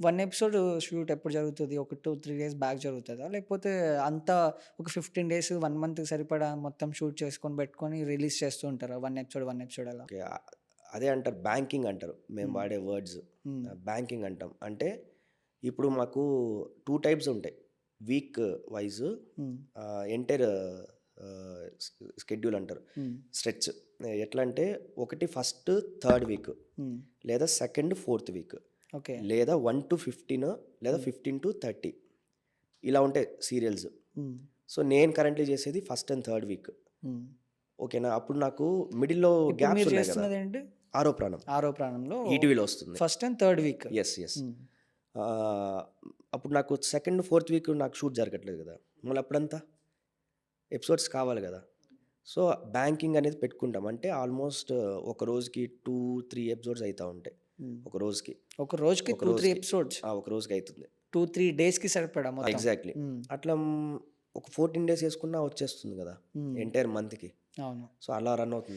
1 episode shoot ఎప్పుడు జరుగుతది? ఒక 2, 3 డేస్ బ్యాక్ జరుగుతదా? లేకపోతే అంతా ఒక 15 డేస్, 1 మంత్‌కి సరిపడా మొత్తం షూట్ చేసుకొని పెట్టుకొని రిలీజ్ చేస్తూ ఉంటారా? 1 ఎపిసోడ్ అలా? ఓకే. అదే అంటారు బ్యాంకింగ్ అంటారు. మేము హ్మ్. వాడే వర్డ్స్. హ్మ్. బ్యాంకింగ్ అంటాం. అంటే ఇప్పుడు మాకు 2 టైప్స్ ఉంటాయి. వీక్ వైస్ హ్మ్. ఎంటైర్ ఆహ్, స్ స్కెడ్యూల్ అంటారు. హ్మ్. స్ట్రెచ్. ఎట్లా అంటే ఒకటి ఫస్ట్, థర్డ్ వీక్ హ్మ్. లేదా సెకండ్, ఫోర్త్ వీక్ ఓకే. లేదా 1-15 లేదా హ్మ్. 15-30 ఇలా ఉంటాయి సీరియల్స్. హ్మ్. సో, నేను కరెంట్‌లీ చేసేది ఫస్ట్ అండ్ థర్డ్ వీక్. హ్మ్. ఓకేనా. అప్పుడు నాకు మిడిల్‌లో ఇప్పుడు గ్యాప్స్ మీరు ఉన్నాయి గదా! చేస్తున్నదేంటి? ఆరో ప్రాణం. ఆరో ప్రాణంలో ఈటీవీలో వస్తుంది. First and third week. Yes. Yes. హ్మ్. ఆహ్, అప్పుడు నాకు సెకండ్, ఫోర్త్ వీక్ నాకు షూట్ జరగట్లేదు గదా! మళ్ళీ అప్పుడంతా ఎపిసోడ్స్ కావాలి గదా! సో, బ్యాంకింగ్ అనేది పెట్టుకుంటాం. అంటే ఆల్మోస్ట్ ఒక రోజుకి 2, 3 ఎపిసోడ్స్ అయితా ఉంటాయి. హ్మ్. ఒక రోజుకి. ఒక రోజుకి ఒక 2, 3 రోజుకి. ఎపిసోడ్స్. ఒక రోజుకి అయితుంది. 2, 3 డేస్‌కి సరిపడా మొత్తం. ఎగ్జాక్ట్‌లీ. హ్మ్. అట్లా ఒక 14 డేస్ యేసుకున్నా వచ్చేస్తుంది గదా! హ్మ్. ఎంటైర్ మంత్‌కి. అవును. సో, అలా రన్ అవుతుంది.